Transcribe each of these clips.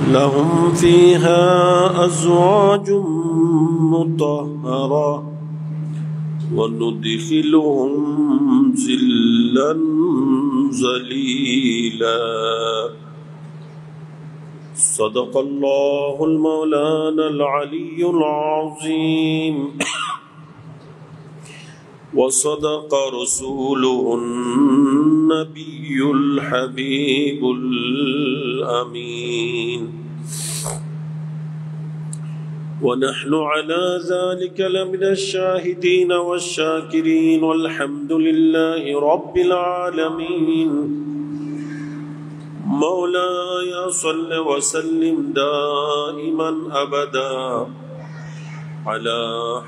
لهم فيها أزواج مطهرة وندخلهم ظلا ظليلا صدق الله المولانا العلي العظيم وصدق رسوله النبي الحبيب الأمين ونحن على ذلك لمن الشاهدين والشاكرين والحمد لله رب العالمين مولاي صل وسلم دائما أبدا على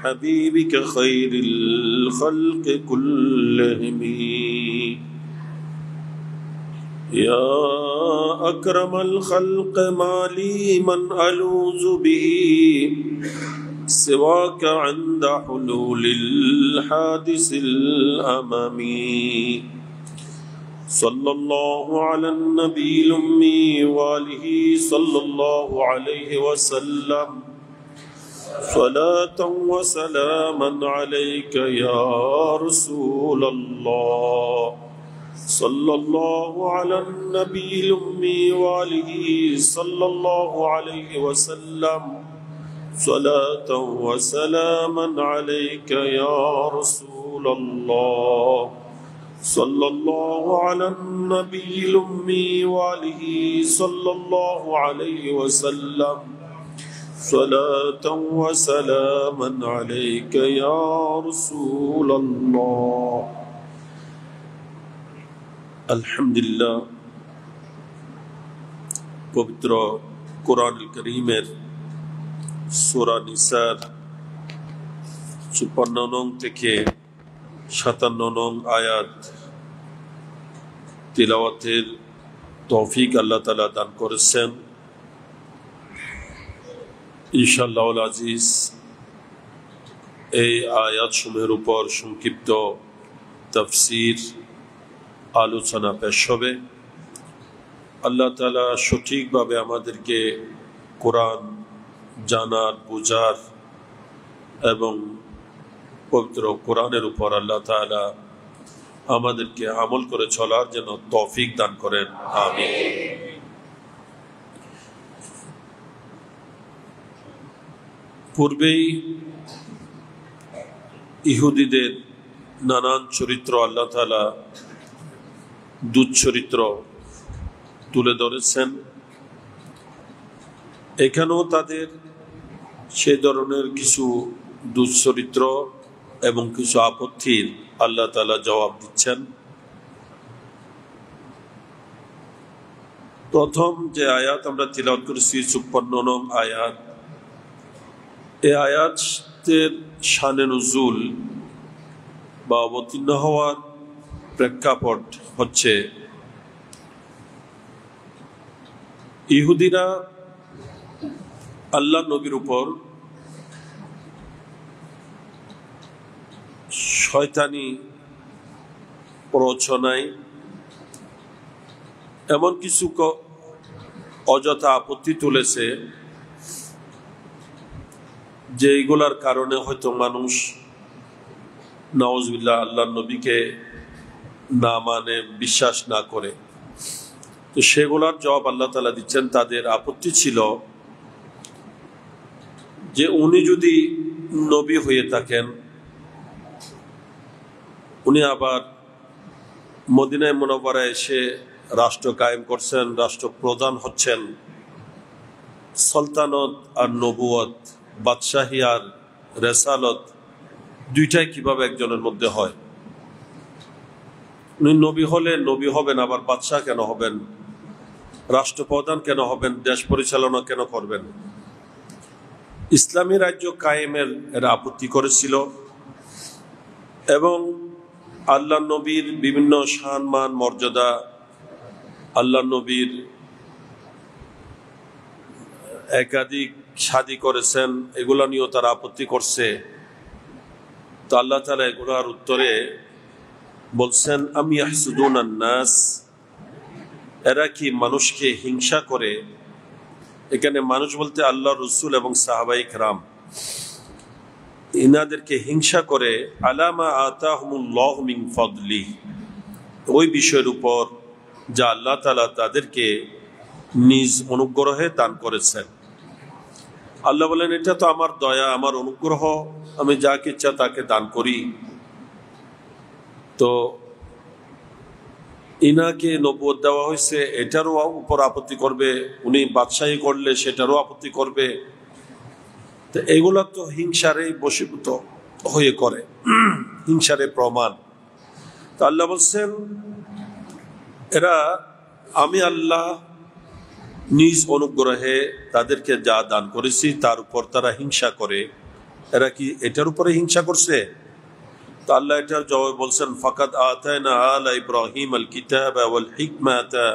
حبيبك خير الخلق كلهم يا أكرم الخلق ما لي من ألوذ به سواك عند حلول الحادث الأمامي صلى الله على النبي الأمي وآله صلى الله عليه وسلم صلاة وسلاما عليك يا رسول الله صلى الله على النبي الأمي وآله صلى الله عليه وسلم صلاة وسلاما عليك يا رسول الله صلى الله على النبي الأمي وآله صلى الله عليه وسلم صلاة وسلاما عليك يا رسول الله আলহামদুলিল্লাহ পবিত্র কোরআনুল কারীমের সূরা নিসার ৫৪ নং থেকে ৫৭ নং আয়াত তিলাওয়াতের তৌফিক আল্লাহ তাআলা দান করেছেন। ইনশাআল্লাহুল আজিজ এই আয়াতসমূহের উপর সংক্ষিপ্ত তাফসীর আলোচনা পেশ হবে। আল্লাহ তাআলা সঠিকভাবে আমাদেরকে কোরআন জানার, বোঝার এবং পবিত্র কোরআনের উপর আল্লাহ তাআলা আমাদেরকে আমল করে চলার জন্য তৌফিক দান করেন, আমিন। পূর্বেই ইহুদিদের নানান চরিত্র আল্লাহ তাআলা দুচ্চরিত্র তুলে ধরেছেন। এখানেও তাদের সে ধরনের কিছু দুচ্চরিত্র এবং কিছু আপত্তির আল্লাহ তাআলা জবাব দিচ্ছেন। প্রথম যে আয়াত আমরা তিলাওয়াত করেছি ৫৪ নং আয়াত, এই আয়াতের শানে নুজুল বা অবতীর্ণ হওয়ার প্রেক্ষাপট হচ্ছে ইহুদিরা আল্লাহ নবীর উপর শয়তানি প্ররোচনায় এমন কিছু অযথা আপত্তি তুলেছে যে এইগুলার কারণে হয়তো মানুষ নাউজুবিল্লাহ আল্লাহ নবীকে না মানে, বিশ্বাস না করে। তো সেগুলার জবাব আল্লাহ তাআলা দিচ্ছেন। তাদের আপত্তি ছিল যে উনি যদি নবী হয়ে থাকেন, উনি আবার মদিনায় মুনাওয়ারায় এসে রাষ্ট্র কায়েম করছেন, রাষ্ট্রপ্রধান হচ্ছেন, সালতানত আর নবুয়ত, বাদশাহী আর রেসালত দুইটাই কিভাবে একজনের মধ্যে হয়? উনি নবী হলে নবী হবেন, আবার বাদশাহ কেন হবেন, রাষ্ট্রপ্রধান কেন হবেন, দেশ পরিচালনা কেন করবেন? ইসলামী রাজ্য কায়েমের এরা আপত্তি করেছিল এবং আল্লাহ নবীর বিভিন্ন সম্মান মর্যাদা, আল্লাহ নবীর একাধিক শাদী করেছেন, এগুলা নিয়েও তারা আপত্তি করছে। তো আল্লাহ তাআলা এগুলার উত্তরে বলছেন, আমি ইয়াহসুদুনান নাস, এরা কি মানুষকে হিংসা করে? এখানে মানুষ বলতে আল্লাহ রসুল এবং সাহাবাই کرام ইনাদেরকে হিংসা করে আলামা আতাহুমুল্লাহু মিন ফাদলি, ওই বিষয়ের উপর যা আল্লাহ তাআলা তাদেরকে নিজ অনুগ্রহে দান করেছেন। আল্লাহ বলেন এটা তো আমার দয়া, আমার অনুগ্রহ, আমি যাকে ইচ্ছা তাকে দান করি। তো ইনাকে নবুয়ত দেওয়া হয়েছে, এটারও উপর আপত্তি করবে, উনি বাদশাহী করলে সেটারও আপত্তি করবে। তো এগুলা তো হিংসারে বশীভূত হয়ে করে, হিংসারে প্রমাণ। তো আল্লাহ বলছেন এরা আমি আল্লাহ নিজ অনুগ্রহে তাদেরকে যা দান করেছি তার উপর তারা হিংসা করে। এরা কি এটার উপরে হিংসা করছে? তো আল্লাহ এটার জবাবে বলছেন ফাকাদ আতাইনা আলা ইব্রাহিম আল কিতাবা ওয়াল হিকমাতা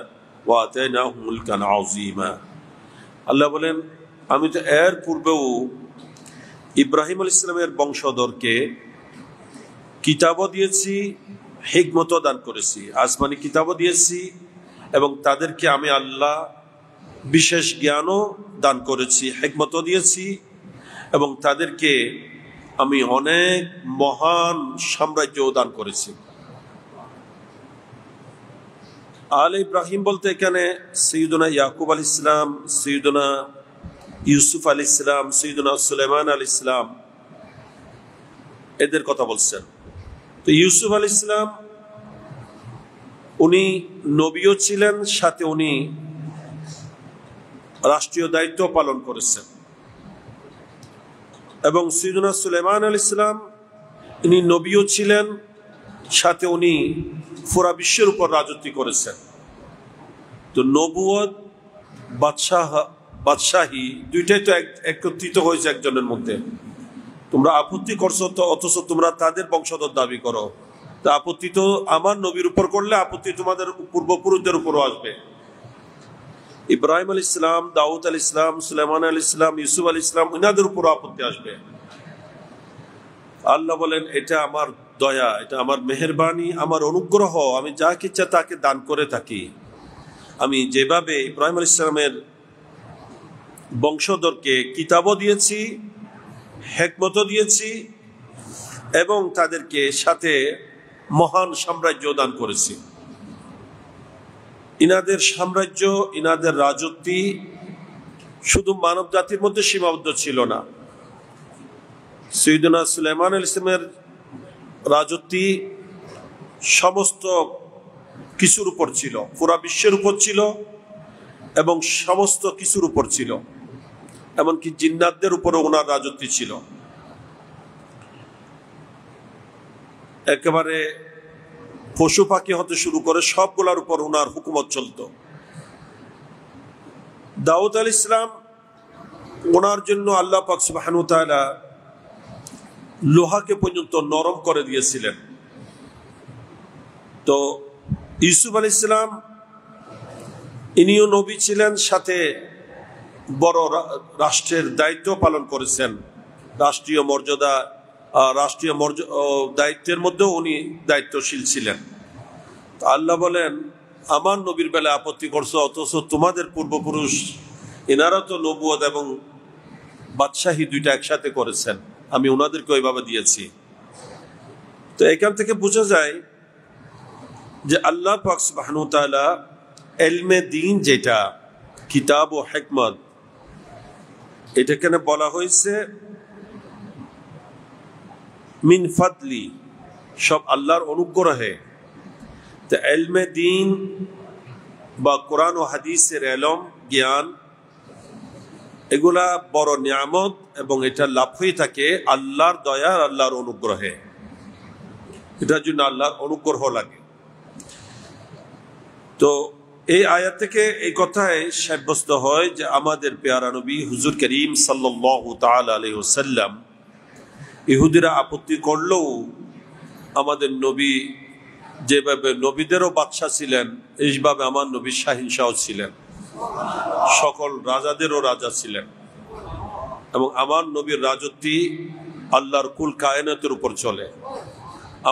ওয়া আতাইনাহুম মুলকান আযীমা। আল্লাহ বলেন আমি তো এর পূর্বেও ইব্রাহিম আলাইহিস সালামের বংশধরকে কিতাবও দিয়েছি, হিকমতও দান করেছি, আসমানি কিতাবও দিয়েছি, এবং তাদেরকে আমি আল্লাহ বিশেষ জ্ঞানও দান করেছি, হিকমতও দিয়েছি, এবং তাদেরকে আমি অনেক মহান সাম্রাজ্য দান করেছি। আলে ইব্রাহিম বলতে এখানে সৈয়দনা ইয়াকুব আলাইহিস সালাম, সৈয়দনা ইউসুফ আলাইহিস সালাম, সৈয়দনা সুলাইমান আলাইহিস সালাম এদের কথা বলছেন। তো ইউসুফ আলাইহিস সালাম উনি নবীও ছিলেন, সাথে উনি রাষ্ট্রীয় দায়িত্ব পালন করেছেন। এবং সৈয়দনা সুলাইমান আলাইহিস সালাম ইনি নবীও ছিলেন, সাথে উনি পুরা বিশ্বের উপর রাজত্ব করেছেন। তো নবুয়ত বাদশাহী দুইটাই তো একত্রিত হয়েছে একজনের মধ্যে। তোমরা আপত্তি করছো তো, অথচ তোমরা তাদের বংশধর দাবি করো। তা আপত্তি তো আমার নবীর উপর করলে আপত্তি তোমাদের পূর্বপুরুষদের উপরও আসবে। ইব্রাহিম আলাইহিস সালাম, দাউদ আলাইহিস সালাম, সুলাইমান আলাইহিস সালাম, ইউসুফ আলাইহিস সালাম ইনাদের উপরও আপত্তি আসবে। আল্লাহ বলেন এটা আমার দয়া, এটা আমার মেহেরবানি, আমার অনুগ্রহ, আমি যাকে ইচ্ছা তাকে দান করে থাকি। আমি যেভাবে ইব্রাহিম আলাইহিস সালামের বংশধরকে কিতাবও দিয়েছি, হিকমতও দিয়েছি, এবং তাদেরকে সাথে মহান সাম্রাজ্য দান করেছি। ইনাদের সাম্রাজ্য, ইনাদের রাজত্ব শুধু মানব জাতির মধ্যে সীমাবদ্ধ ছিল না। সৈয়দনা সুলাইমান আলাইহিস সালামের রাজত্ব সমস্ত কিছুর উপর ছিল, পুরা বিশ্বের উপর ছিল, এবং সমস্ত কিছুর উপর ছিল, এমনকি জিন্নাতদের উপরও ওনার রাজত্ব ছিল। একেবারে পশু পাখি হতে শুরু করে সবগুলার উপর ওনার হুকুমত চলত। দাউদ আলাইহিস সালাম ওনার জন্য আল্লাহ পাক সুবহানাহু ওয়া তাআলা লোহাকে পর্যন্ত নরম করে দিয়েছিলেন। তো ইউসুফ আলাইহিস সালাম ইনিও নবী ছিলেন, সাথে বড় রাষ্ট্রের দায়িত্ব পালন করেছেন। রাষ্ট্রীয় দায়িত্বের মধ্যেও উনি দায়িত্বশীল ছিলেন। আল্লাহ বলেন আমার নবীর বেলা আপত্তি করছো, অথচ তোমাদের পূর্বপুরুষ এনারা তো নবুয়ত এবং বাদশাহী দুইটা একসাথে করেছেন, আমি ওনাদেরকে ওইভাবে দিয়েছি। তো এখান থেকে বোঝা যায় যে আল্লাহ পাক সুবহানাহু ওয়া তাআলা ইলমে দ্বীন, যেটা কিতাব ও হিকমত, এটা কেন বলা হয়েছে মিন ফাদলি, সব আল্লাহর অনুগ্রহে। তো ইলমে দ্বীন বা কোরআন ও হাদিসের ইলম, জ্ঞান, এগুলা বড় নিয়ামত, এবং এটা লাভ হয়ে থাকে আল্লাহর দয়া, আল্লাহর অনুগ্রহে। এটার জন্য আল্লাহর অনুগ্রহ লাগে। তো এই আয়াত থেকে এই কথায় সাব্যস্ত হয় যে আমাদের পেয়ারা নবী হুজুর করিম সাল্লাল্লাহু তাআলা আলাইহি ওয়াসাল্লাম ইহুদিরা আপত্তি করলেও আমাদের নবী যেভাবে নবীদেরও বাদশা ছিলেন, এইভাবে আমার নবী শাহিনশাহ ছিলেন, সকল রাজাদেরও রাজা ছিলেন। এবং আমার নবীর রাজত্ব আল্লাহর কুল কায়নাতের উপর চলে।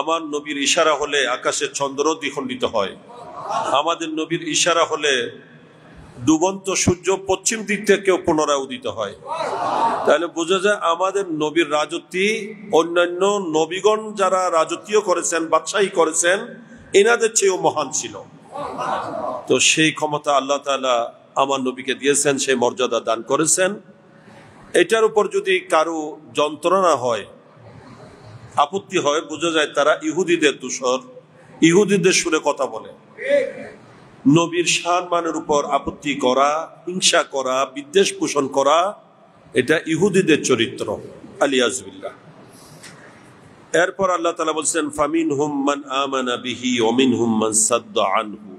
আমার নবীর ইশারা হলে আকাশের চন্দ্র দ্বিখণ্ডিত হয়, আমাদের নবীর ইশারা হলে ডুবন্ত সূর্য পশ্চিম দিক থেকেও পুনরায় উদিত হয়। তাহলে বোঝা যায় আমাদের নবীর রাজত্বী অন্যান্য নবীগণ যারা রাজত্বীয় করেছেন, বাদশাহী করেছেন, এনাদের চেয়েও মহান ছিল। তো সেই ক্ষমতা আল্লাহ তাআলা আমার নবীকে দিয়েছেন, সেই মর্যাদা দান করেছেন। এটার উপর যদি কারো যন্ত্রণা হয়, আপত্তি হয়, বোঝা যায় তারা ইহুদিদের দোসর, ইহুদিদের সুরে কথা বলে। নবীর সম্মানের উপর আপত্তি করা, হিংসা করা, বিদ্বেষ পোষণ করা, এটা ইহুদিদের চরিত্র, আলিয়াজবিল্লাহ। এরপর আল্লাহ তাআলা বলছেন ফামিনহুম মান আমানা বিহি ওয়া মিনহুম মান সাদ্দা আনহু।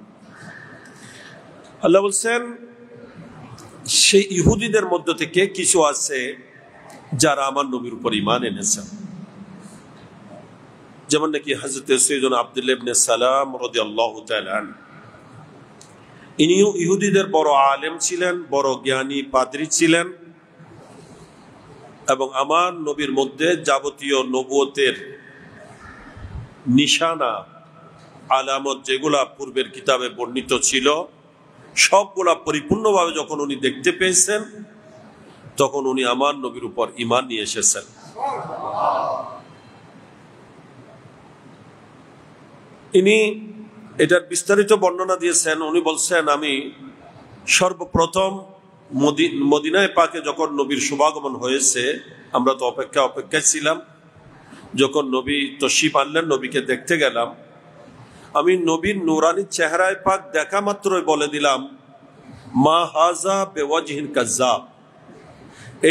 আল্লাহ বলছেন সেই ইহুদিদের মধ্য থেকে কিছু আছে যারা আমার নবীর উপর ঈমান এনেছেন। যেমন নাকি হযরত সাইয়্যিদুনা আব্দুল্লাহ ইবনে সালাম রাদিয়াল্লাহু তাআলা আনহু, ইনিও ইহুদিদের বড় আলেম ছিলেন, বড় জ্ঞানী পাদ্রী ছিলেন, এবং আমার নবীর মধ্যে যাবতীয় নবুয়তের নিশানা আলামত যেগুলা পূর্বের কিতাবে বর্ণিত ছিল সবগুলা পরিপূর্ণভাবে যখন উনি দেখতে পেয়েছেন, তখন উনি আমার নবীর উপর ঈমান নিয়ে এসেছেন। ইনি এটার বিস্তারিত বর্ণনা দিয়েছেন। উনি বলছেন, আমি সর্বপ্রথম মদিনায় পাকে যখন নবীর শুভাগমন হয়েছে, আমরা তো অপেক্ষায় ছিলাম। যখন নবী তশরিফ আনলেন, নবীকে দেখতে গেলাম, আমি নবীর নুরানি চেহারায় পাক দেখা মাত্রই বলে দিলাম, মা হাজা বেওয়াজহিন কাজ্জাব।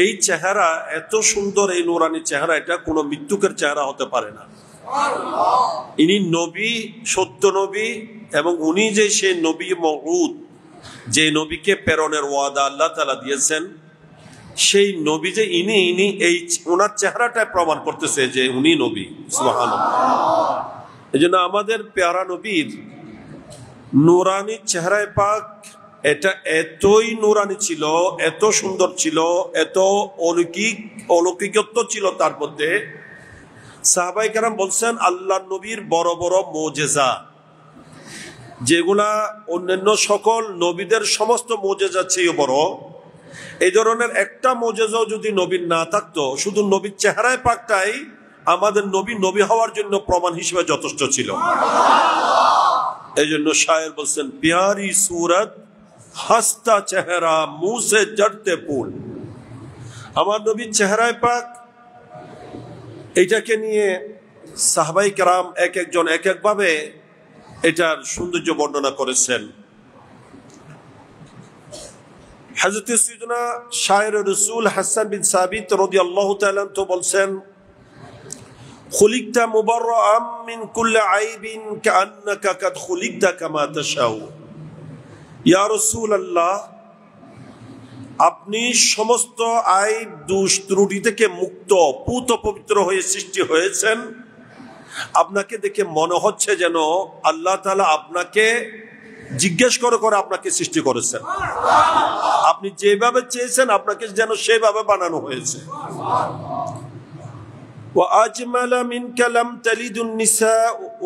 এই চেহারা এত সুন্দর, এই নুরানি চেহারা, এটা কোনো মৃত্যুকের চেহারা হতে পারে না। ইনি নবী, সত্য নবী, এবং উনি যে সেই নবী মওউদ, যে নবীকে প্রেরণের ওয়াদা আল্লাহ তাআলা দিয়েছেন, সেই নবী যে ইনি এই ওনার চেহারাটা প্রমাণ করতেছে যে উনি নবী। সুবহানাল্লাহ। এই জন্য আমাদের প্যারা নবীর নুরানি চেহারায় পাক, এটা এতই নুরানি ছিল, এত সুন্দর ছিল, এত অলৌকিকত্ব ছিল তার মধ্যে। সাহাবায়ে কেরাম বলছেন, আল্লাহ নবীর বড় বড় মুজিজা, যেগুলা অন্যান্য সকল নবীদের সমস্ত মুজিজা চেয়ে বড়, এই ধরনের একটা মুজিজাও যদি নবীর না থাকতো, শুধু নবীর চেহারায় পাকটাই আমাদের নবী হওয়ার জন্য প্রমাণ হিসেবে যথেষ্ট ছিল। এই জন্য শায়ের বলছেন, প্যারি সুরত হাসতা চেহারা মুহ সে জড়তে ফুল। আমার নবীর চেহারায় পাক, এইটাকে নিয়ে সাহাবায়ে কেরাম এক একজন এক একভাবে এটার সৌন্দর্য বর্ণনা করেছেন। হযরত সাইয়্যিদুনা শায়ের রাসূল হাসান বিন সাবিত রাদিয়াল্লাহু তাআলা তো বলছেন, খুলিকতা মুবাররাআম মিন কুল্লি আইবিন কাআন্নাকা কাদ খুলিকতা কামা তাশাউ। ইয়া রাসূলুল্লাহ, আপনি সমস্ত আইব দোষ ত্রুটি থেকে মুক্ত, পুত পবিত্র হয়ে সৃষ্টি হয়েছেন। আপনাকে দেখে মনে হচ্ছে যেন আল্লাহ তাআলা আপনাকে জিজ্ঞেস করে আপনাকে সৃষ্টি করেছেন। আপনি যেভাবে চেয়েছেন আপনাকে যেন সেভাবে বানানো হয়েছে। ওয়া আজমালা মিনকা লাম তালিদুন নিসা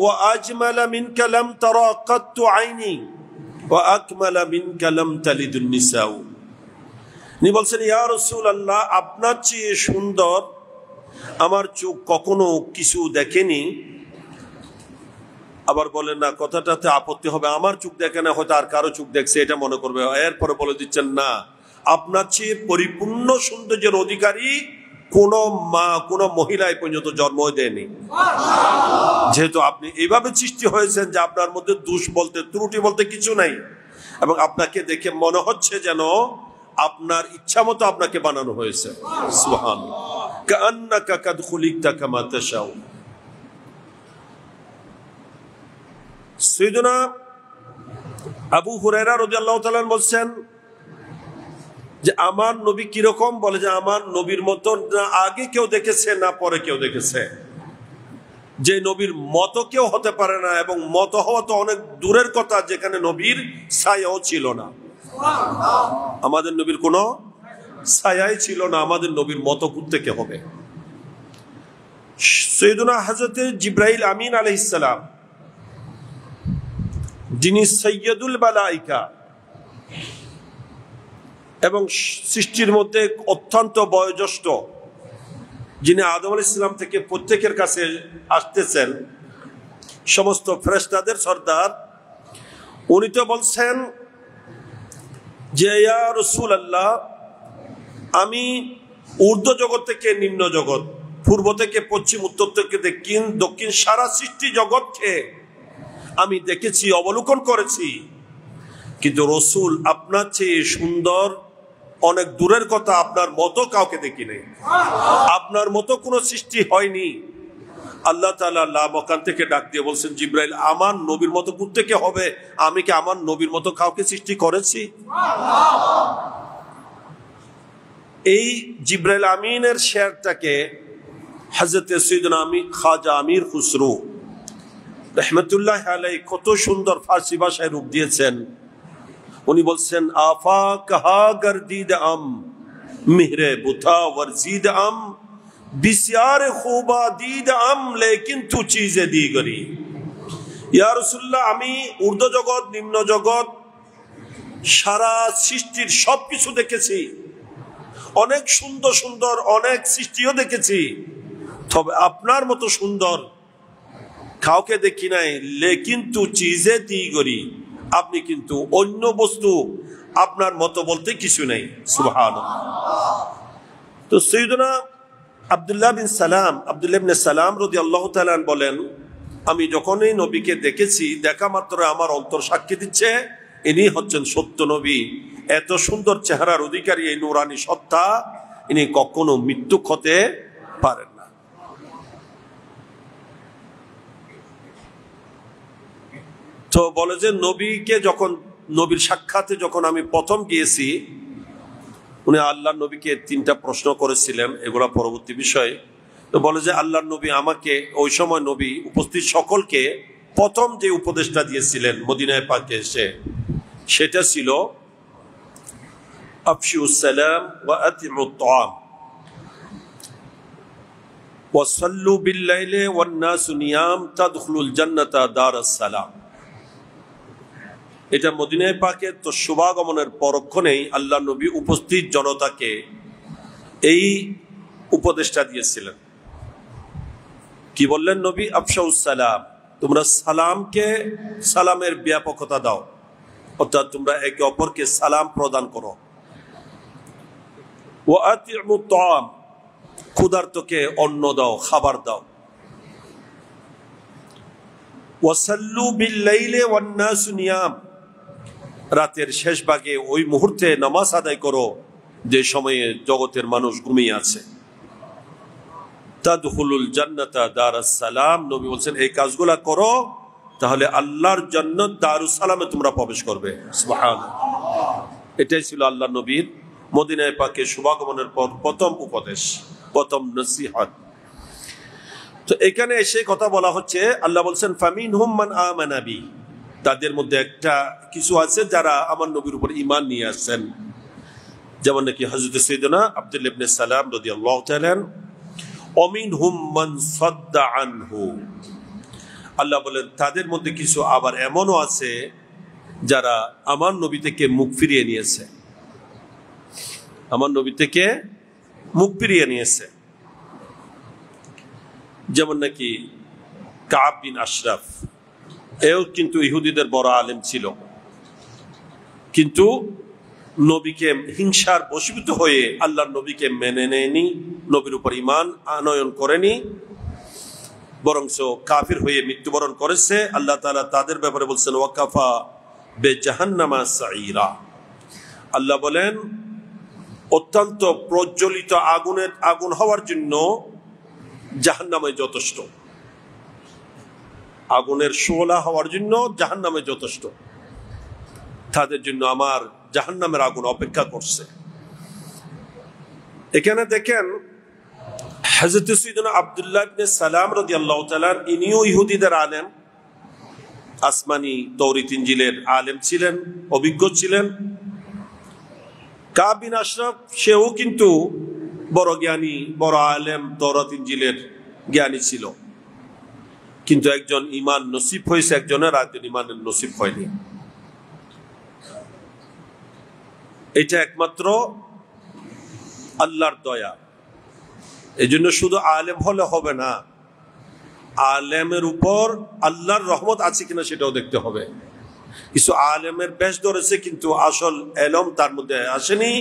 ওয়া আজমালা মিনকা লাম তারা কাত্তু আইনি ওয়া আকমালা মিনকা লাম তালিদুন নিসা। তিনি বলছেন, ইয়া রাসূলুল্লাহ, আপনার চেয়ে সুন্দর আমার চোখ কখনো কিছু দেখেনি। আবার বলেন না, কথাটাতে আপত্তি হবে, আমার চোখ দেখে না, হয়তো আর কারো চোখ দেখছে, এটা মনে করবে। এরপরে বলে দিচ্ছেন, না, আপনার চেয়ে পরিপূর্ণ সৌন্দর্যের অধিকারী কোন মা, কোন মহিলাই পর্যন্ত জন্ম দেয়নি। যেহেতু আপনি এইভাবে সৃষ্টি হয়েছেন যে আপনার মধ্যে দোষ বলতে, ত্রুটি বলতে কিছু নাই, এবং আপনাকে দেখে মনে হচ্ছে যেন আপনার ইচ্ছা মতো আপনাকে বানানো হয়েছে। সুবহানাল্লাহ। কাআন্নাকা কাদ খুলিকতা কামা তাশাউ। সাইয়্যিদুনা আবু হুরায়রা রাদিয়াল্লাহু তাআলা বলছেন যে আমার নবী কিরকম, বলে যে আমার নবীর মতো না আগে কেউ দেখেছে না পরে কেউ দেখেছে। যে নবীর মতো কেউ হতে পারে না, এবং মতো হওয়া তো অনেক দূরের কথা, যেখানে নবীর ছায়াও ছিল না। আমাদের নবীর কোনো ছায়াই ছিল না, আমাদের নবীর মতো থেকে হবে। সাইয়্যিদুনা হযরত জিবরাইল আমিন আলাইহিস সালাম, যিনি সাইয়্যিদুল মালায়েকা, এবং সৃষ্টির মধ্যে অত্যন্ত বয়োজ্যেষ্ঠ, যিনি আদম আলাইহিস সালাম থেকে প্রত্যেকের কাছে আসতেছেন, সমস্ত ফেরেশতাদের সর্দার, উনি তো বলছেন যে ইয়া রাসূলুল্লাহ, আমি ঊর্ধ্ব জগৎ থেকে নিম্ন জগৎ, পূর্ব থেকে পশ্চিম, উত্তর থেকে দক্ষিণ সারা সৃষ্টি জগৎকে আমি দেখেছি, অবলোকন করেছি, কিন্তু রাসূল আপনার চেয়ে সুন্দর অনেক দূরের কথা, আপনার মতো কাউকে দেখি নাই, আপনার মতো কোনো সৃষ্টি হয়নি। আল্লাহ তাআলা লামকান থেকে ডাক দিয়ে বলছেন, জিবরাইল, আমার নবীর মতো কোত্থেকে হবে? আমি কি আমার নবীর মতো কাউকে সৃষ্টি করেছি? এই জিবরাইল আমিনের শেরটাকে হযরত সাইয়েদনা খাজা আমির খুসরো রাহমাতুল্লাহ আলাইহি কত সুন্দর ফার্সি ভাষায় রূপ দিয়েছেন। উনি বলছেন, আফা কাহা গর্দিদ আম মিহরে বুথা ওয়ারজিদ আম বিসিয়ার খুবা দিদ আম লেকিন তু চিজে দিগরি। ইয়া রাসূলুল্লাহ, আমি ঊর্ধ্ব জগৎ, নিম্ন জগৎ, সারা সৃষ্টির সবকিছু দেখেছি, অনেক সুন্দর সুন্দর অনেক সৃষ্টিও দেখেছি, তবে আপনার মতো সুন্দর কাউকে দেখি নাই। লেকিন তু চিজে দিগরি, আপনি কিন্তু অন্য বস্তু, আপনার মতো বলতে কিছু নেই। সুবহানাল্লাহ। তো সাইয়েদনা আব্দুল্লাহ বিন সালাম রাদিয়াল্লাহু তাআলা বলেন, আমি যখনই নবীকে দেখেছি, দেখা মাত্র আমার অন্তর সাক্ষী দিচ্ছে ইনি হচ্ছেন সত্য নবী। এত সুন্দর চেহারার অধিকারী এই নূরানী সত্তা, ইনি কখনো মৃত্যুক হতে পারেন না। তো বলে যে নবীকে যখন, নবীর সাক্ষাতে যখন আমি প্রথম গিয়েছি, উনি আল্লাহর নবীকে 3টা প্রশ্ন করেছিলেন, এগুলা পরবর্তী বিষয়। তো বলে যে আল্লাহর নবী আমাকে, ওই সময় নবী উপস্থিত সকলকে প্রথম যে উপদেশটা দিয়েছিলেন মদিনায় পাকে এসে, সেটা ছিল আফশিউস সালাম ওয়া আতিমুত তাআম ওয়া সাল্লু বিল লাইলি ওয়ান নাসু নিয়াম তাদখুলুল জান্নাতা দারাস সালাম। এটা মদিনায় পাকে তো শুভাগমনের পরক্ষণেই আল্লাহ নবী উপস্থিত জনতাকে এই উপদেশটা দিয়েছিলেন। কি বললেন নবী? আফশাউস সালাম, তোমরা সালামকে, সালামের ব্যাপকতা দাও, অর্থাৎ তোমরা একে অপরকে সালাম প্রদান করো। ওয়া আতিমুত তাআম, ক্ষুধার্তকে অন্ন দাও, খাবার দাও। ওয়া সাল্লু বিল লাইলি ওয়ান নাসু নিয়াম, রাতের শেষ ভাগে ওই মুহূর্তে নামাজ আদায় করো যে সময়ে জগতের মানুষ ঘুমিয়ে আছে। তাদখুলুল জান্নাতা দারাস সালাম, নবী বলছেন এই কাজগুলা করো, তাহলে আল্লাহর জান্নাত দারুস সালামে তোমরা প্রবেশ করবে। সুবহানাল্লাহ। এটাই ছিল আল্লাহ নবীর মদিনায় পাকে শুভাগমনের পর প্রথম উপদেশ, প্রথম নসিহত। তো এখানে এসে কথা বলা হচ্ছে, আল্লাহ বলছেন ফামিনহুম মান আমানা বি, তাদের মধ্যে একটা কিছু আছে যারা আমার নবীর উপর ঈমান নিয়ে আসছেন, যেমন নাকি হযরত সাইয়েদনা আব্দুল্লাহ ইবনে সালাম রাদিয়াল্লাহু তাআলা। অমিনহুম মান সাদ্দা আনহু, আল্লাহ বলেন তাদের মধ্যে কিছু আবার এমনও আছে যারা আমার নবী থেকে মুখ ফিরিয়ে নিয়েছে, আমার নবী থেকে মুখ ফিরিয়ে নিয়েছে। যেমন নাকি কাব বিন আশরাফ, এও কিন্তু ইহুদিদের বড় আলেম ছিল, কিন্তু নবীকে হিংসার বশীভূত হয়ে আল্লাহর নবীকে মেনে নেয়নি, নবীর উপর ঈমান আনয়ন করেনি, বরংস কাফির হয়ে মৃত্যুবরণ করেছে। আল্লাহ তাআলা তাদের ব্যাপারে বলছেন ওয়াকাফা বেজাহান্নামা সাঈরা, আল্লাহ বলেন অত্যন্ত প্রজ্বলিত আগুন হওয়ার জন্য জাহান্নামে যথেষ্ট, আগুনের শোলা হওয়ার জন্য জাহান্নামে যথেষ্ট, তাদের জন্য আমার জাহান্নামের আগুন অপেক্ষা করছে। এখানে দেখেন হযরত সাইয়েদনা আব্দুল্লাহ ইবনে সালাম রাদিয়াল্লাহু তাআলা, ইনিও ইহুদিদের আলেম, আসমানি তাওরাত ইনজিলের আলেম ছিলেন, অভিজ্ঞ ছিলেন। কাব বিন আশরাফ, সেও কিন্তু বড় জ্ঞানী, বড় আলেম, তাওরাত ইনজিলের জ্ঞানী ছিল, কিন্তু একজন ঈমান নসিব হয়েছে একজনের, একজন ঈমানের নসিব হয়নি। এটা একমাত্র আল্লাহর দয়া। এই জন্য শুধু আলেম হলে হবে না, আলেমের উপর আল্লাহর রহমত আছে কিনা সেটাও দেখতে হবে। কিছু আলেমের বেশ ধরেছে কিন্তু আসল এলম তার মধ্যে আসেনি,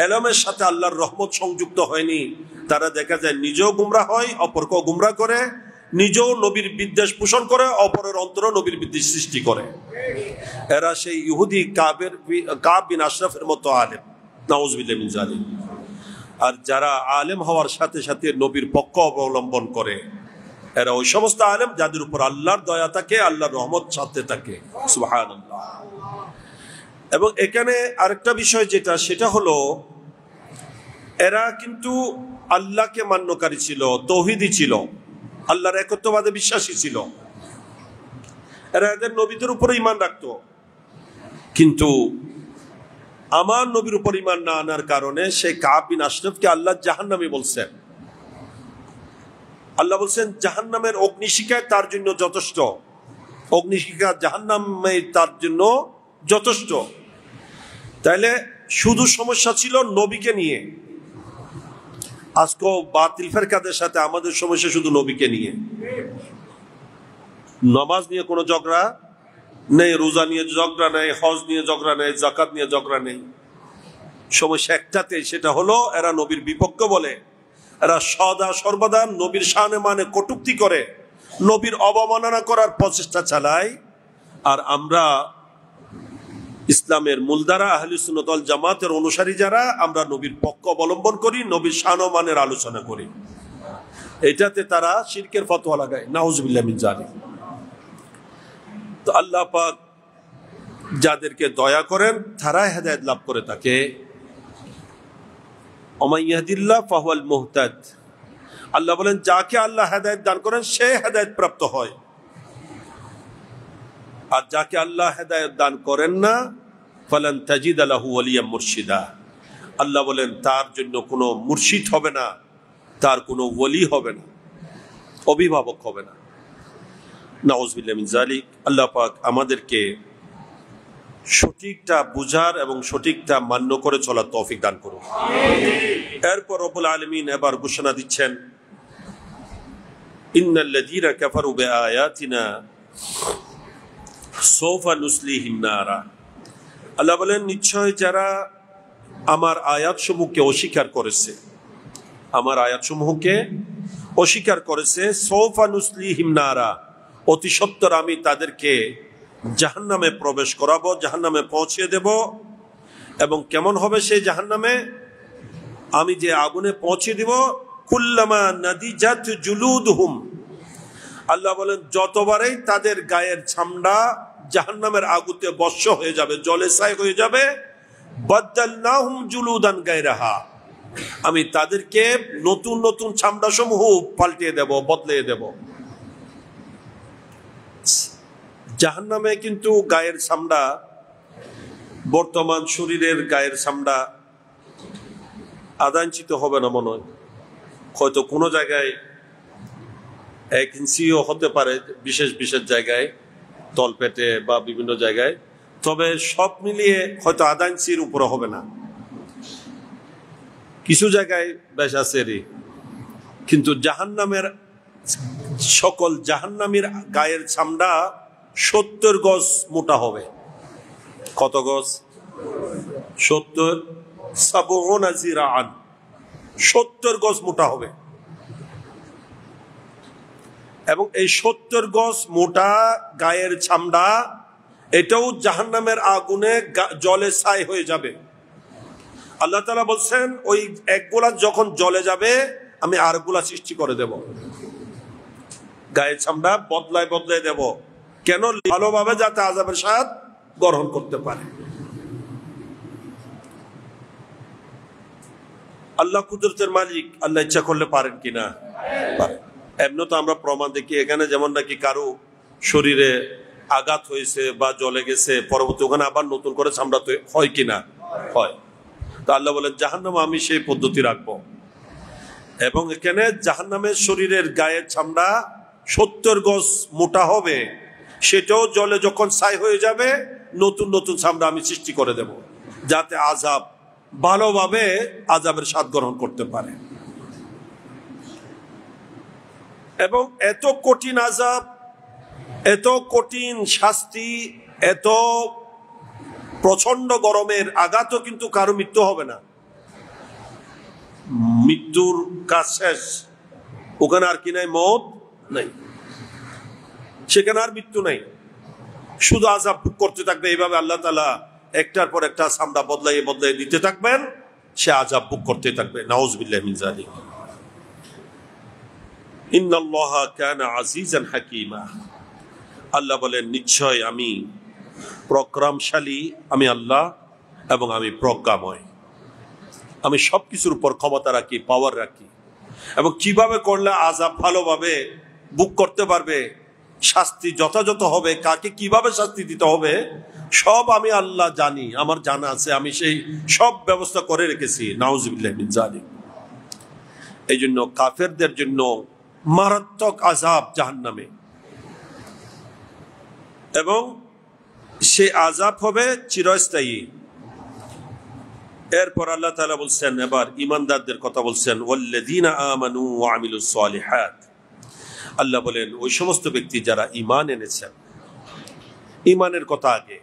এলমের সাথে আল্লাহর রহমত সংযুক্ত হয়নি। তারা দেখা যায় নিজেও গুমরাহ হয়, অপরকেও গুমরাহ করে, নিজেও নবীর বিদ্বেষ পোষণ করে, অপরের অন্তরে নবীর বিদ্বেষ সৃষ্টি করে। এরা সেই ইহুদি কাব বিন আশরাফের মতো আলেম, নাউজুবিল্লাহ মিন যালিক। আর যারা আলেম হওয়ার সাথে সাথে নবীর পক্ষ অবলম্বন করে, এরা ওই সমস্ত আলেম যাদের উপর আল্লাহর দয়া থাকে, আল্লাহর রহমত সাথে থাকে। সুবহানাল্লাহ। এবং এখানে আরেকটা বিষয় যেটা, সেটা হলো এরা কিন্তু আল্লাহকে মান্যকারী ছিল, তৌহিদি ছিল, আল্লাহর একত্ববাদে বিশ্বাসী ছিল। এরা এদের নবীদের উপর ঈমান রাখতো, কিন্তু আমার নবীর উপর ঈমান না আনার কারণে সেই কাব বিন আশরাফকে আল্লাহ জাহান্নামী বলছেন। আল্লাহ বলছেন জাহান্নামের অগ্নিশিখায় তার জন্য যথেষ্ট, অগ্নিশিখা জাহান্নামে তার জন্য যথেষ্ট। তাইলে শুধু সমস্যা ছিল নবীকে নিয়ে। আজকে বাতিল ফেরকাদের সাথে আমাদের সমস্যা শুধু নবীকে নিয়ে। নামাজ নিয়ে কোনো ঝগড়া নেই, রোজা নিয়ে ঝগড়া নেই, হজ নিয়ে ঝগড়া নেই, যাকাত নিয়ে ঝগড়া নেই। সমস্যা একটাতে, সেটা হলো এরা নবীর বিপক্ষ বলে, এরা সদা সর্বদা নবীর শানে মানে কটূক্তি করে, নবীর অবমাননা করার প্রচেষ্টা চালায়। আর আমরা ইসলামের মূলধারা আহলে সুন্নাত ওয়াল জামাতের অনুসারী যারা, আমরা নবীর পক্ষ অবলম্বন করি, নবীর শান ও মানের আলোচনা করি। এটাতে তারা শিরকের ফতোয়া লাগায়, নাউজুবিল্লাহ মিন যালিক। তো আল্লাহ পাক যাদেরকে দয়া করেন তারা হেদায়েত লাভ করে থাকে। ওমাই ইয়াহদিল্লাহ ফাহুয়াল মুহতাদ। আল্লাহ বলেন যাকে আল্লাহ হেদায়েত দান করেন সে হেদায়েত প্রাপ্ত হয়, আর যাকে আল্লাহ হেদায়েত দান করেন না, ফালান তাজিদ লাহু ওয়ালিয়া মুরশিদা। আল্লাহ বলেন তার জন্য কোনো মুর্শিদ হবে না, তার কোনো ওলি হবে না, অভিভাবক হবে না। নাউজুবিল্লাহ মিন যালিক। আল্লাহ পাক আমাদেরকে সঠিকটা বুঝার এবং সঠিকটা মান্য করে চলার তৌফিক দান করুন। এরপর রব্বুল আলামিন এবার ঘোষণা দিচ্ছেন, ইন্নাল্লাযীনা কাফারু বিআয়াতিনা সাওফা নুসলিহিম নারা। আল্লাহ বলেন নিশ্চয় যারা আমার আয়াতসমূহকে অস্বীকার করেছে, আমার আয়াতসমূহকে অস্বীকার করেছে, সাওফা নুসলিহিম নারা, অতি সত্বর আমি তাদেরকে জাহান্নামে প্রবেশ করাবো, জাহান্নামে পৌঁছে দেব। এবং কেমন হবে সেই জাহান্নামে? আমি যে আগুনে পৌঁছে দিব, কুল্লামা নাদিজাত জুলুদহুম, আল্লাহ বলেন যতবারই তাদের গায়ের চামড়া জাহান্নামের আগুতে বর্ষ হয়ে যাবে, জলে ছাই হয়ে যাবে, বাদদালনাহুম জুলুদান গায়রাহা, আমি তাদেরকে নতুন নতুন চামড়া সমূহ পাল্টিয়ে দেব, বদলে দেব। জাহান্নামে কিন্তু গায়ের চামড়া, বর্তমান শরীরের গায়ের চামড়া আধা ইঞ্চি তো হবে না মনে হয়, হয়তো কোনো জায়গায় 1 ইঞ্চিও হতে পারে, বিশেষ বিশেষ জায়গায়, তলপেটে বা বিভিন্ন জায়গায়। তবে সব মিলিয়ে হয়তো আধা ইঞ্চির উপরে হবে না, কিছু জায়গায় বেশ আছে। কিন্তু জাহান্নামের সকল জাহান্নামীর গায়ের চামড়া 70 গজ মোটা হবে। কত গজ? 70 সাবউনা জিরাআন, 70 গজ মোটা হবে। এবং এই 70 গজ মোটা গায়ের চামড়া, এটাও জাহান্নামের আগুনে জলে ছাই হয়ে যাবে। আল্লাহ তাআলা বলছেন ওই একগুলা যখন জ্বলে যাবে, আমি আরেকগুলা সৃষ্টি করে দেব, গায়ের চামড়া বদলায় বদলায় দেব। কেন? ভালোভাবে যাতে আযাবের স্বাদ গ্রহণ করতে পারে। আল্লাহ কুদরতের মালিক, আল্লাহ ইচ্ছা করলে পারেন কিনা? পারেন। এমনি তো আমরা প্রমাণ দেখি, এখানে যেমন নাকি কারো শরীরে আঘাত হয়েছে বা জ্বলে গেছে, পরবর্তী ওখানে আবার নতুন করে চামড়া হয় কিনা? হয়। তো আল্লাহ বলেন জাহান্নামে আমি সেই পদ্ধতি রাখবো। এবং এখানে জাহান্নামের শরীরের গায়ের চামড়া 70 গজ মোটা হবে, সেটাও জলে যখন ছাই হয়ে যাবে, নতুন নতুন চামড়া আমি সৃষ্টি করে দেব। যাতে আযাব ভালোভাবে আযাবের স্বাদ গ্রহণ করতে পারে। এবং এত কঠিন আযাব, এত কঠিন শাস্তি, এত প্রচন্ড গরমের আঘাতও কিন্তু কারো মৃত্যু হবে না। মৃত্যুর কাজ শেষ, ওখানে আর কি নাই, মওত নাই, সেখানে আর মৃত্যু নাই, শুধু আযাব ভোগ করতে থাকবে। এইভাবে আল্লাহ তাআলা একটার পর একটা সামরা বদলাই দিতে থাকবেন, সে আযাব ভোগ করতে থাকবে। নাউযুবিল্লাহি মিন যালিক। ইন্নাল্লাহা কানা আজিজান হাকীমা। আল্লাহ বলেন, নিশ্চয় আমি প্রজ্ঞাশালী, আমি আল্লাহ, এবং আমি প্রজ্ঞাময়। আমি সবকিছুর উপর ক্ষমতা রাখি, পাওয়ার রাখি, এবং কিভাবে করলে আযাব ভালোভাবে ভোগ করতে পারবে, শাস্তি যথাযথ হবে, কাকে কিভাবে শাস্তি দিতে হবে, সব আমি আল্লাহ জানি, আমার জানা আছে, আমি সেই সব ব্যবস্থা করে রেখেছি। নাউযুবিল্লাহি মিন যালিক। এই জন্য কাফেরদের জন্য মারাত্মক আযাব জাহান্নামে, এবং সে আযাব হবে চিরস্থায়ী। এরপর আল্লাহ তাআলা বলছেন, এবার ঈমানদারদের কথা বলছেন, ওয়াল্লাযীনা আমানু ওয়া আমিলুস সালিহাত। আল্লাহ বলেন, ওই সমস্ত ব্যক্তি যারা ঈমান এনেছেন, ঈমানের কথা আগে,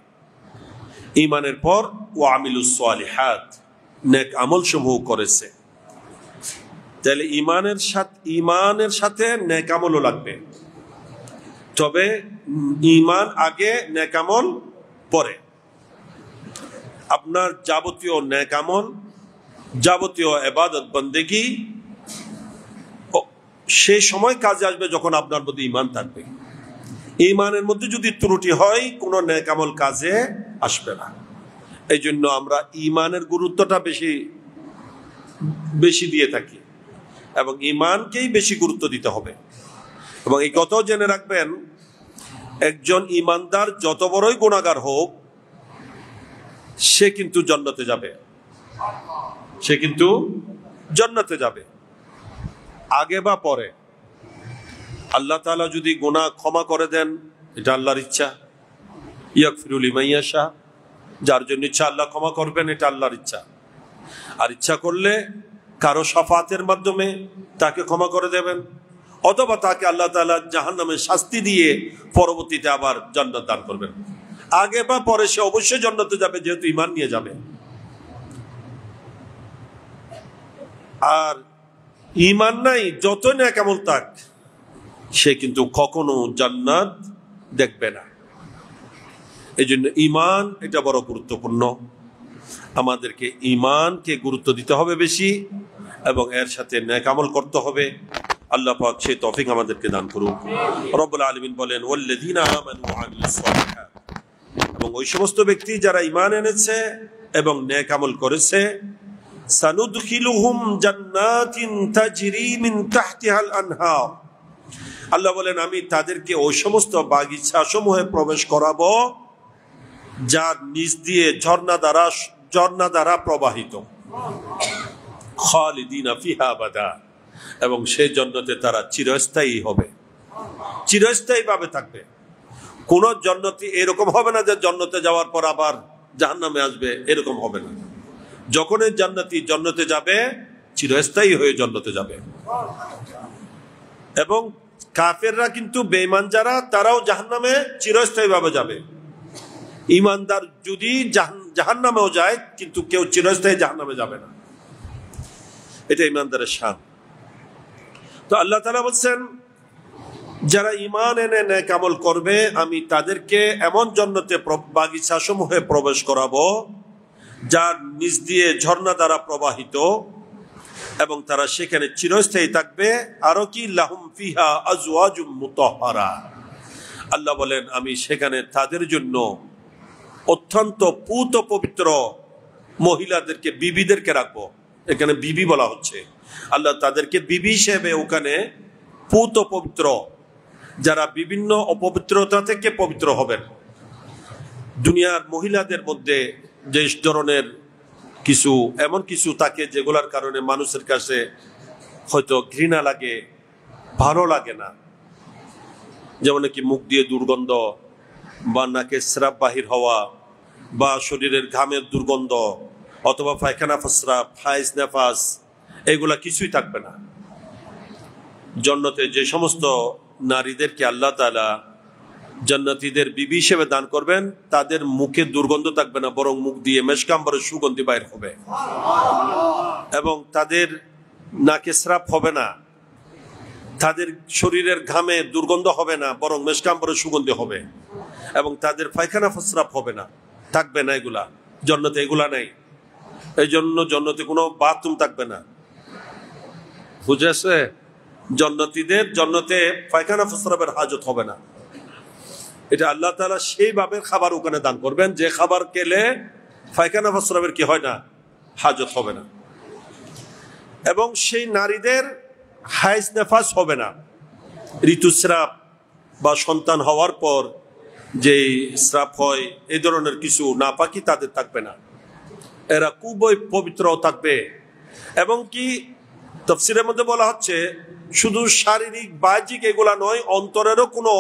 ঈমানের পর ওয়া আমিলুস সালিহাত, নেক আমল সমূহ করেছে। তাহলে ঈমানের সাথে নেক আমলও লাগবে, তবে ঈমান আগে, নেক আমল পরে। আপনার যাবতীয় নেক আমল, যাবতীয় ইবাদত বন্দেগী সেই সময় কাজে আসবে যখন আপনার মধ্যে ঈমান থাকবে। ঈমানের মধ্যে যদি ত্রুটি হয়, কোনো নেক আমল কাজে আসবে না। এই জন্য আমরা ঈমানের গুরুত্বটা বেশি দিয়ে থাকি, এবং ঈমানকেই বেশি গুরুত্ব দিতে হবে। এবং এই কথাও জেনে রাখবেন, একজন ঈমানদার যত বড়ই গুনাহগার হোক, সে কিন্তু জান্নাতে যাবে, সে কিন্তু জান্নাতে যাবে, আগে বা পরে। আল্লাহ তাআলা যদি গুনাহ ক্ষমা করে দেন, এটা আল্লাহর ইচ্ছা। ইয়াগফিরু লিমান ইয়াশা, যার জন্য ইচ্ছা আল্লাহ ক্ষমা করবেন, এটা আল্লাহর ইচ্ছা। আর ইচ্ছা করলে কারো শাফাতের মাধ্যমে তাকে ক্ষমা করে দেবেন, অথবা তাকে আল্লাহ তাআলা জাহান্নামে শাস্তি দিয়ে পরবর্তীতে আবার জান্নাত দান করবেন। আগে বা পরে সে অবশ্যই জান্নাতে যাবে, যেহেতু ঈমান নিয়ে যাবে। আর ঈমান নাই, যত নেক আমল থাক, সে কিন্তু কখনো জান্নাত দেখবে না। এই জন্য ঈমান এটা বড় গুরুত্বপূর্ণ। আমাদেরকে ঈমানকে গুরুত্ব দিতে হবে বেশি, এবং এর সাথে নেক আমল করতে হবে। আল্লাহ পাক সেই তৌফিক আমাদেরকে দান করুন। রব্বুল আলামিন বলেন, ওয়াল্লাযীনা আমানু ওয়া আমিলুস সালিহাত, এবং ওই সমস্ত ব্যক্তি যারা ঈমান এনেছে এবং নেক আমল করেছে, সানুদখিলুহুম জান্নাতিন তাজরি মিন তাহতিহাল আনহার। আল্লাহ বলেন, আমি তাদেরকে ওই সমস্ত বাগিচা সমূহে প্রবেশ করাবো যার নিচ দিয়ে ঝর্ণা দ্বারা প্রবাহিত। খালিদিনা ফিহা আবাদা, এবং সেই জান্নাতে তারা চিরস্থায়ী হবে, চিরস্থায়ী ভাবে থাকবে। কোন জান্নাতি এরকম হবে না যে জান্নাতে যাওয়ার পর আবার জাহান্নামে আসবে, এরকম হবে না। যখন এই জান্নাতি জান্নাতে যাবে, চিরস্থায়ী হয়ে জান্নাতে যাবে। এবং কাফেররা কিন্তু, বেঈমান যারা, তারাও জাহান্নামে চিরস্থায়ী ভাবে যাবে। ঈমানদার যদি জাহান্নামেও যায়, কিন্তু কেউ চিরস্থায়ী জাহান্নামে যাবে না। এটা ঈমানদারের শান। তো আল্লাহ তাআলা বলছেন, যারা ঈমান এনে নেক আমল করবে, আমি তাদেরকে এমন জান্নাতে বাগিচা সমূহে প্রবেশ করাবো যার নিচ দিয়ে ঝর্ণা দ্বারা প্রবাহিত, এবং তারা সেখানে চিরস্থায়ী থাকবে। আরো কি, লাহুম ফিহা আজওয়াজুম মুতাহহারা। আল্লাহ বলেন, আমি সেখানে তাদের জন্য অত্যন্ত পুত পবিত্র মহিলাদেরকে, বিবিদেরকে রাখবো। এখানে বিবি বলা হচ্ছে, আল্লাহ তাদেরকে বিবি হিসেবে ওখানে পুত পবিত্র, যারা বিভিন্ন অপবিত্রতা থেকে পবিত্র হবেন। দুনিয়ার মহিলাদের মধ্যে যে ধরনের এমন কিছু থাকে যেগুলোর কারণে মানুষের কাছে হয়তো ঘৃণা লাগে, ভালো লাগে না, যেমন কি মুখ দিয়ে দুর্গন্ধ, বা নাকে স্রাব বাহির হওয়া, বা শরীরের ঘামের দুর্গন্ধ অথবা পায়খানা প্রস্রাব হাইজ নেফাস এগুলা কিছুই থাকবে না। জান্নাতে যে সমস্ত নারীদেরকে আল্লাহ তাআলা জান্নাতীদের বিবি হিসেবে দান করবেন তাদের মুখে দুর্গন্ধ থাকবে না, বরং মুখ দিয়ে মেশকাম্বরের সুগন্ধি বাইর হবে, এবং তাদের নাকে স্রাব হবে না, তাদের শরীরের ঘামে দুর্গন্ধ হবে না, বরং মেশকাম্বরের সুগন্ধি হবে, এবং তাদের পায়খানা প্রস্রাব হবে না, থাকবে না এগুলা। জান্নাতে এগুলা নাই, এই জন্য জান্নাতে কোনো বাথরুম থাকবে না। বুঝেছে? জান্নাতীদের জান্নাতে পায়খানা প্রস্রাবের হাজত হবে না। এটা আল্লাহ তাআলা সেইভাবে খাবার ওখানে দান করবেন যে খাবার খেলে পায়খানা প্রস্রাবের কি হয় না, হাজত হবে না। এবং সেই নারীদের হাইজ নেফাস হবে না, ঋতুস্রাব বা সন্তান হওয়ার পর যে স্রাব হয় এই ধরনের কিছু নাপাকি তাদের থাকবে না, এরা খুবই পবিত্র থাকবে। এবং কি তাফসীরের মধ্যে বলা হচ্ছে শুধু শারীরিক বাহ্যিক এগুলা নয়, অন্তরেরও কোনো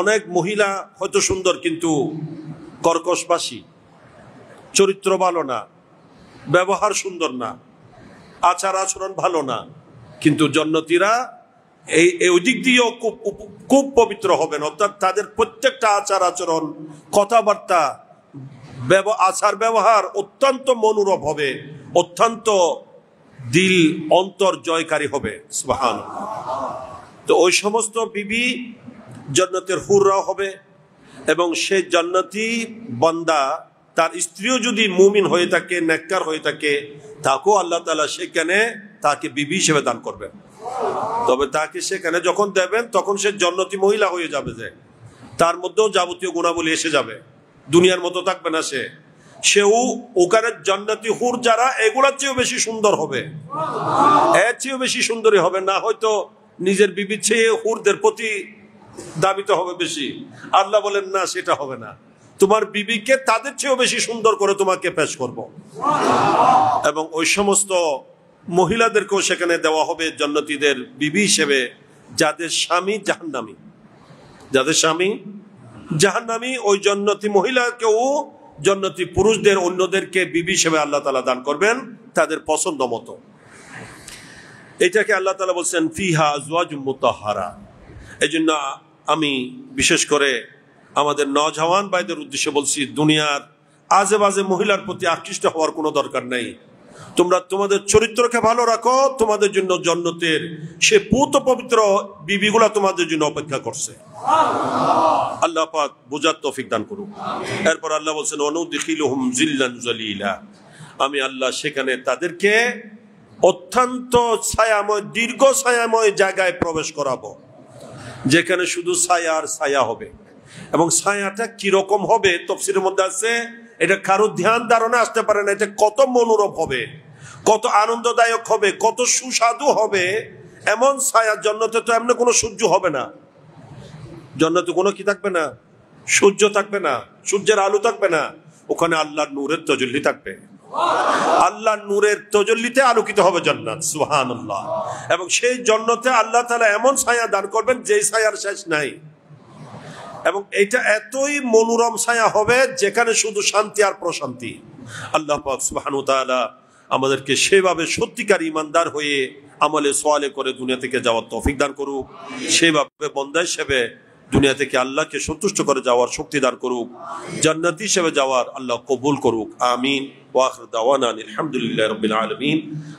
অনেক মহিলা হয়তো সুন্দর কিন্তু কর্কশবাসী, চরিত্র ভালো না, ব্যবহার সুন্দর না, আচার আচরণ ভালো না, কিন্তু জান্নাতীরা এই দিক দিয়েও খুব পবিত্র হবেন। অর্থাৎ তাদের প্রত্যেকটা আচার আচরণ, কথাবার্তা, আচার ব্যবহার অত্যন্ত মনোরম হবে, অত্যন্ত দিল অন্তর জয়কারী হবে। সুবহানাল্লাহ। তো ওই সমস্ত বিবি জান্নাতের হুররাও হবে, এবং সেই জান্নাতি বান্দা তার স্ত্রীও যদি মুমিন হয়ে থাকে, নেককার হয়ে থাকে, তাকেও আল্লাহ তাআলা সেখানে তাকে বিবি হিসেবে দান করবেন। তবে তাকে সেখানে যখন দেবেন তখন সে জান্নাতি মহিলা হয়ে যাবে, যে তার মধ্যেও যাবতীয় গুণাবলী এসে যাবে, দুনিয়ার মতো থাকবে না সে। সেও ওখানে জান্নাতি হুর যারা এগুলার চেয়েও বেশি সুন্দর হবে, এর চেয়েও বেশি সুন্দরী হবে না, হয়তো নিজের বিবির চেয়ে হুরদের প্রতি দাবিত হবে বেশি। আল্লাহ বলেন না, সেটা হবে না, তোমার বিবিকে তাদের চেয়েও বেশি সুন্দর করে তোমাকে পেশ করব। এবং ওই সমস্ত মহিলাদেরকেও সেখানে দেওয়া হবে জান্নাতীদের বিবি হিসেবে যাদের স্বামী জাহান্নামী, যাদের স্বামী জাহান্নামী, ওই জান্নাতি মহিলাকেও জান্নাতি পুরুষদের অন্যদেরকে বিবি হিসেবে আল্লাহ তাআলা দান করবেন তাদের পছন্দ মতো। এটাকে আল্লাহ তাআলা বলছেন ফিহা আজওয়াজুম মুতাহহারা। এই জন্য আমি বিশেষ করে আমাদের নওজওয়ান ভাইদের উদ্দেশ্যে বলছি, দুনিয়ার আজে বাজে মহিলার প্রতি আকৃষ্ট হওয়ার কোনো দরকার নেই। তোমরা তোমাদের চরিত্রকে ভালো রাখো, তোমাদের জন্য জান্নাতের সে পূত পবিত্র বিবিগুলা তোমাদের জন্য অপেক্ষা করছে। আল্লাহ পাক বুঝার তৌফিক দান করুন। এরপর আল্লাহ বলছেন ওয়ানুদখিলুহুম জিল্লান যালিলা, আমি আল্লাহ সেখানে তাদেরকে অত্যন্ত ছায়াময়, দীর্ঘ ছায়াময় জায়গায় প্রবেশ করাবো, যেখানে শুধু ছায়া আর ছায়া হবে। এবং ছায়াটা কিরকম হবে তাফসীরের মধ্যে আছে, এটা কারো ধ্যান ধারণা আসতে পারে না, এটা কত মনোরম হবে, কত আনন্দদায়ক হবে, কত সুস্বাদু হবে। এমন ছায়া জান্নাতে তো এমনি কোনো সূর্য হবে না, জান্নাতে কোনো কি থাকবে না, সূর্য থাকবে না, সূর্যের আলো থাকবে না, ওখানে আল্লাহর নূরের তাজাল্লি থাকবে। আল্লাহর নূরের তাজাল্লিতে আলোকিত হবে জান্নাত। সুবহানাল্লাহ। এবং সেই জান্নাতে আল্লাহ তাআলা এমন ছায়া দান করবেন যেই ছায়ার শেষ নাই। এবং এটা এতই মনোরম ছায়া হবে যেখানে শুধু শান্তি আর প্রশান্তি। আল্লাহ পাক সুবহানাহু ওয়া তাআলা আমাদেরকে সেভাবে সত্যিকার ঈমানদার হয়ে আমলে সোয়ালে করে দুনিয়া থেকে যাওয়ার তৌফিক দান করুক, সেভাবে বান্দা হিসেবে দুনিয়া থেকে আল্লাহকে সন্তুষ্ট করে যাওয়ার শক্তি দান করুক, জান্নাতি হিসেবে যাওয়ার আল্লাহ কবুল করুক। আমিন। ওয়া আখিরু দাওয়ানা আলহামদুলিল্লাহি রাব্বিল আলামিন।